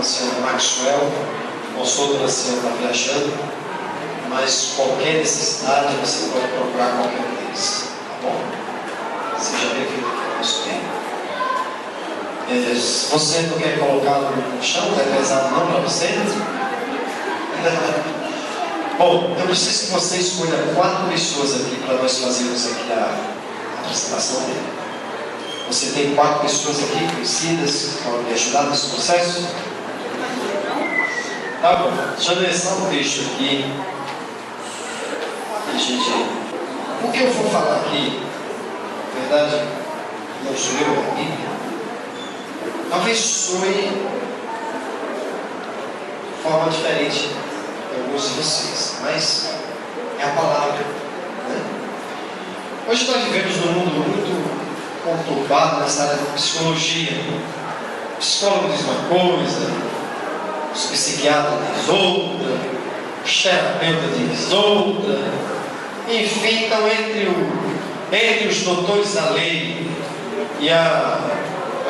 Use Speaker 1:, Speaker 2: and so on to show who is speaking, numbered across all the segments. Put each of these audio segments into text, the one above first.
Speaker 1: Luciano Maxwell, o consultor Luciano está viajando, mas qualquer necessidade você pode procurar qualquer um deles, tá bom? Seja bem-vindo aqui ao nosso tempo. Você não quer colocá-lo no chão? Não é pesado não para você? Bom, eu preciso que você escolha 4 pessoas aqui para nós fazermos aqui a apresentação dele. Você tem 4 pessoas aqui conhecidas que podem me ajudar nesse processo? Tá bom, deixa eu ler só um texto aqui. O que eu vou falar aqui, na verdade, não sou eu, é a Bíblia. Talvez soe de forma diferente de alguns de vocês, mas é a palavra, né? Hoje nós vivemos num mundo muito conturbado nessa área da psicologia. O psicólogo diz uma coisa, os psiquiatras diz outra, os terapeutas diz outra, enfim, então entre os doutores da lei e a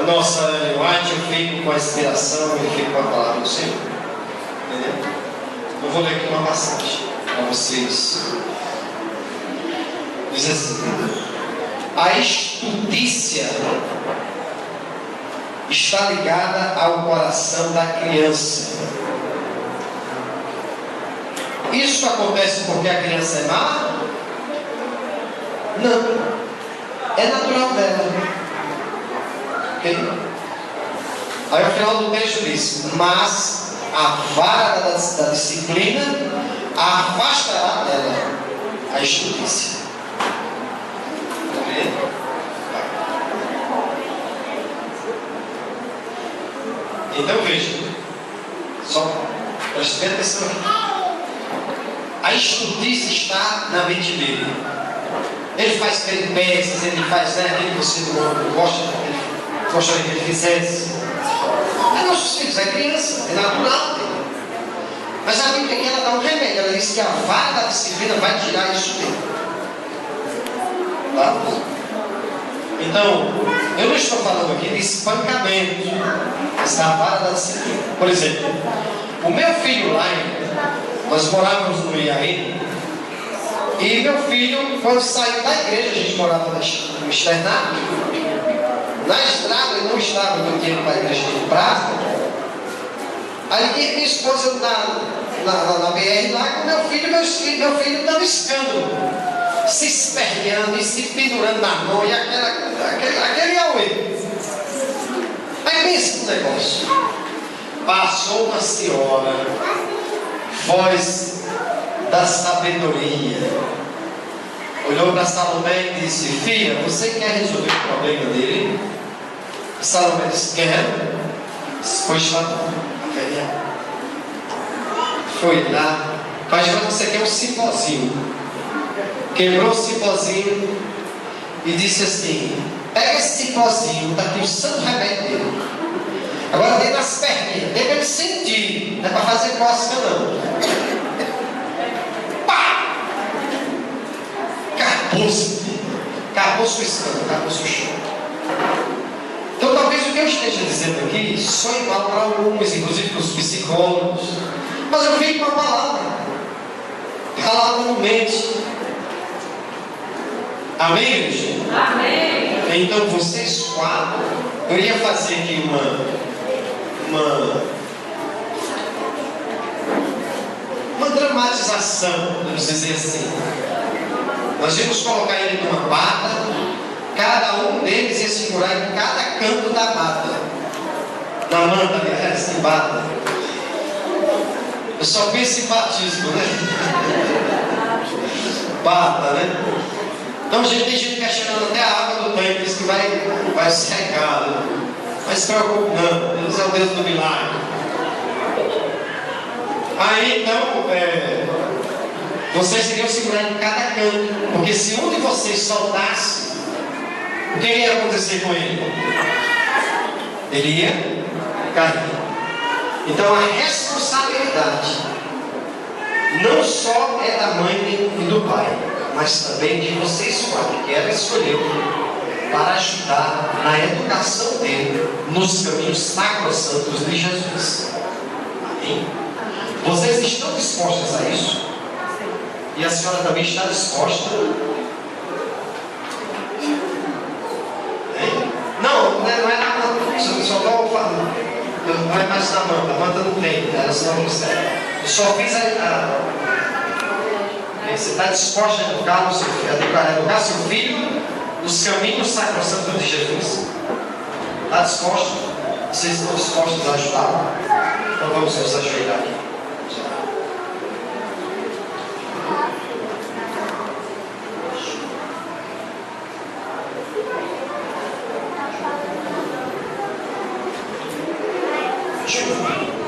Speaker 1: nossa Ellen White, eu fico com a inspiração, eu fico com a palavra do Senhor. Entendeu? Eu vou ler aqui uma passagem para vocês. Diz assim: a estultícia está ligada ao coração da criança. Isso acontece porque a criança é má? Não. É natural dela. Okay? Aí ao final do texto diz: mas a vara da disciplina afastará dela a estultícia. Okay? Então veja, só preste bem atenção aqui. A estultícia está na mente dele. Ele faz peripécias, ele faz aquilo que você não gostaria que ele fizesse. É nossos filhos, é criança, é natural dele. Mas a Bíblia aqui ela dá um remédio, ela diz que a vara da disciplina vai tirar isso dele. Tá? Então, eu não estou falando aqui de espancamento, mas da vara da disciplina. Por exemplo, o meu filho lá, nós morávamos no Iaí, e meu filho, quando saiu da igreja, a gente morava no externato, na estrada, ele não estava no tempo para a igreja de praça. Aí minha esposa na BR lá com meu filho dando escândalo, se esperneando e se pendurando na mão, e aquele auê. Aí pensa no negócio. Passou uma senhora, voz da sabedoria, olhou para Salomé e disse: filha, você quer resolver o problema dele? Salomé disse: quero. Pois lá, a velha foi lá, mas você quer um cipózinho. Quebrou o cipózinho e disse assim: pega esse cipózinho, está aqui o santo remédio dele. Agora dê nas perninhas, dê para ele sentir, não é para fazer cócega não. Pá! Acabou-se o escândalo, acabou-se o chão. Então talvez o que eu esteja dizendo aqui só igual para alguns, inclusive para os psicólogos, mas eu venho com a palavra no mente. Amém, igreja?
Speaker 2: Amém.
Speaker 1: Então vocês 4, eu ia fazer aqui uma dramatização, vamos dizer assim. Nós íamos colocar ele numa mata, cada um deles ia segurar em cada canto da mata, na manta, aliás, em mata. Eu só penso em batismo, né? Bata, né? Então, gente, tem gente questionando até a água do tanque, diz que vai secar, né? Mas se preocupe não, Deus é o Deus do milagre. Aí, então, vocês iriam segurar em cada canto, porque se um de vocês soltasse, o que ia acontecer com ele? Ele ia cair. Então, a responsabilidade não só é da mãe e do pai, mas também de vocês 4, que ela escolheu para ajudar na educação dele nos caminhos sacrossantos de Jesus. Sim? Vocês estão dispostas a isso? E a senhora também está disposta? Não, não é nada, só estou falando. Não é mais na Amanda. Amanda não tem, ela não consegue. Eu só fiz você está disposta a educar seu filho nos caminhos sacrossantos de Jesus? Está disposta? Vocês estão dispostos a ajudar? Então vamos nos ajoelhar aqui.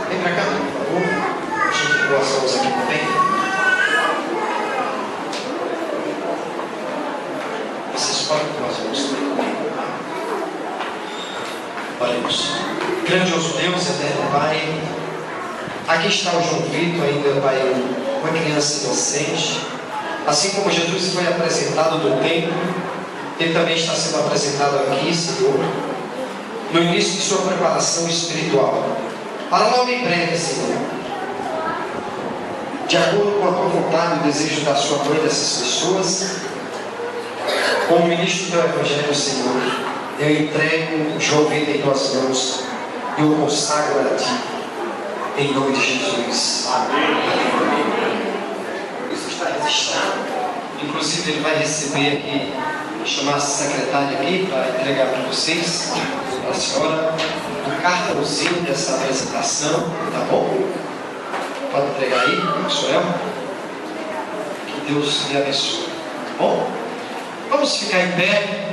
Speaker 1: Vem para cá, por favor. A gente boa as mãos aqui também. Vocês podem tomar as mãos também. Oremos. Grandioso Deus, eterno Pai, aqui está o João Vitor, ainda, Pai, uma criança inocente. Assim como Jesus foi apresentado no templo, ele também está sendo apresentado aqui, Senhor, no início de sua preparação espiritual. Para logo em breve, Senhor, de acordo com a tua vontade e o desejo da sua mãe, dessas pessoas, como ministro do teu Evangelho, Senhor, eu entrego o João Vitor em tuas mãos e o consagro a ti, em nome de Jesus. Amém. Isso está registrado. Inclusive, ele vai receber aqui, chamar a secretária aqui para entregar para vocês, para a senhora, um cartãozinho dessa apresentação, tá bom? Pode entregar aí, Maxwell. Que Deus lhe abençoe, tá bom? Vamos ficar em pé.